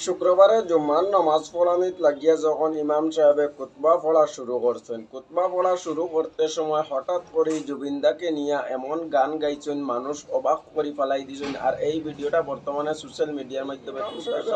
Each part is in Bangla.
শুক্রবারে জুম্মার নামাজ পড়ানিত লাগিয়া যখন ইমাম সাহেবে খুতবা পড়া শুরু করছেন, খুতবা পড়া শুরু করতে সময় হঠাৎ করে জুবিনদাকে নিয়ে এমন গান গাইছেন মানুষ অবাক করে ফেলাই দিয়েছেন। আর এই ভিডিওটা বর্তমানে সোশ্যাল মিডিয়ার মাধ্যমে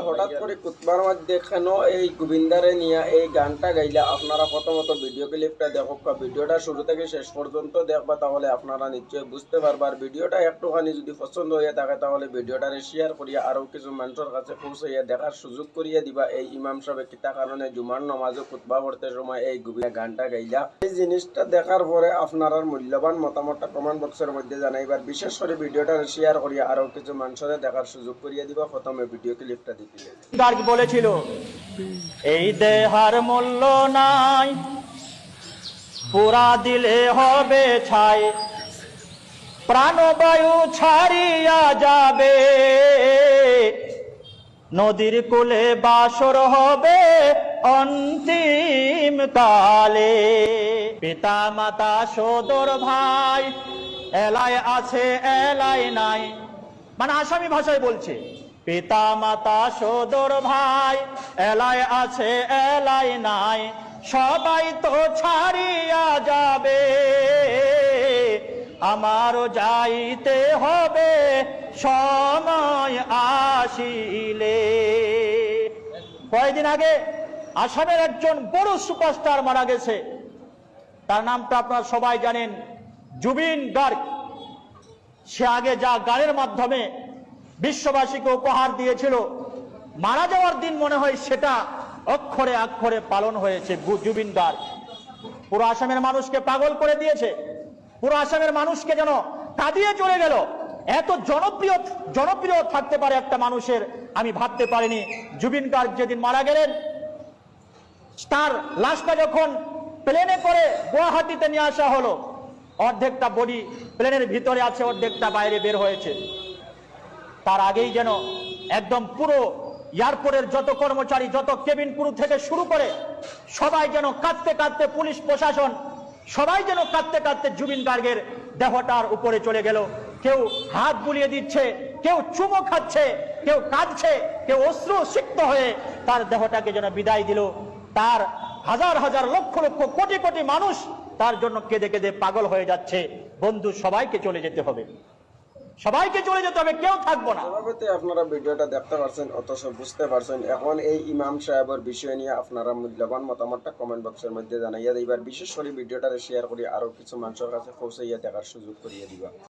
হঠাৎ করে খুতবার মধ্যে কেন এই গোবিন্দারে নিয়ে এই গানটা গাইলা, আপনারা প্রথমত ভিডিও ক্লিপটা দেখো, ভিডিওটা শুরু থেকে শেষ পর্যন্ত দেখবা, তাহলে আপনারা নিশ্চয়ই বুঝতে পারবার। ভিডিওটা একটুখানি যদি পছন্দ হয়ে থাকে তাহলে ভিডিওটারে শেয়ার করিয়া আরো কিছু মানুষের কাছে পৌঁছাইয়া দেখার সুযোগ করিয়া দিবা। এই ইমাম সাহেব কিতা কারণে জুমার নামাজে খুতবা পড়তে সময় এই গানটা গাইলা, এই জিনিসটা দেখার পরে আপনার মূল্যবান মতামতটা কমেন্ট বক্সের মধ্যে জানাইবার। বিশেষ করে ভিডিওটা শেয়ার করিয়া আরো কিছু মানুষের দেখার সুযোগ করিয়া দিবা। প্রথমে ভিডিও ক্লিপটা দিতে গার্গ বলেছিল, এই দেহার মূল্য নাই, পুরা দিলে হবে ছাই, প্রাণবায়ু ছাড়িয়া যাবে, নদীর কূলে বাসর হবে অন্তিম কালে। পিতা মাতা সদর ভাই, এলায় আছে এলায় নাই, মানে আসামি ভাষায় বলছে, পিতা মাতা সদর ভাই, এলায় আছে এলায় নাই, সবাই তো ছাড়িয়া যাবে, আমারও যাইতে হবে সময় আসিলে। কয়েকদিন আগে আসামের একজন বড় সুপারস্টার মারা গেছে, তার নামটা আপনারা সবাই জানেন, জুবিন গার্গ। সে আগে যা গানের মাধ্যমে বিশ্ববাসীকে উপহার দিয়েছিল, মারা যাওয়ার দিন মনে হয় সেটা অক্ষরে অক্ষরে পালন হয়েছে। জুবিন গার্গ পুরো আসামের মানুষকে পাগল করে দিয়েছে, পুরো আসামের মানুষকে যেন কাঁদিয়ে চলে গেল। এত জনপ্রিয় থাকতে পারে একটা মানুষের, আমি ভাবতে পারিনি। জুবিন গার্গ যেদিন মারা গেলেন, তার লাশটা যখন প্লেনে করে গুয়াহাটিতে নিয়ে আসা হলো, অর্ধেকটা বডি প্লেনের ভিতরে আছে, অর্ধেকটা বাইরে বের হয়েছে। তার আগেই যেন একদম পুরো এয়ারপোর্টের যত কর্মচারী, যত কেবিন ক্রু থেকে শুরু করে সবাই যেন কাঁদতে কাঁদতে, পুলিশ প্রশাসন সবাই যেন কাঁদতে কাঁদতে জুবিন গার্গের দেহটার উপরে চলে গেল। কেউ হাত বুলিয়ে দিচ্ছে, কেউ চুমো খাচ্ছে, কেউ কাঁদছে, কেউ অশ্রু সিক্ত হয়ে তার দেহটাকে যেন বিদায় দিল। তার হাজার হাজার লক্ষ লক্ষ কোটি কোটি মানুষ তার জন্য কেঁদে কেঁদে পাগল হয়ে যাচ্ছে। বন্ধু, সবাইকে চলে যেতে হবে, সবাইকে চলে যেতে হবে, কেউ থাকবো না। স্বভাবতই আপনারা ভিডিওটা দেখতে পারছেন, অথচ বুঝতে পারছেন। এখন এই ইমাম সাহেবের বিষয় নিয়ে আপনারা মূল্যবান মতামতটা কমেন্ট বক্সের মধ্যে জানাইয়া দিবার। বিশেষ করে ভিডিওটা শেয়ার করে আরো কিছু মানুষের কাছে পৌঁছাইয়া দেখার সুযোগ করিয়ে দিবা।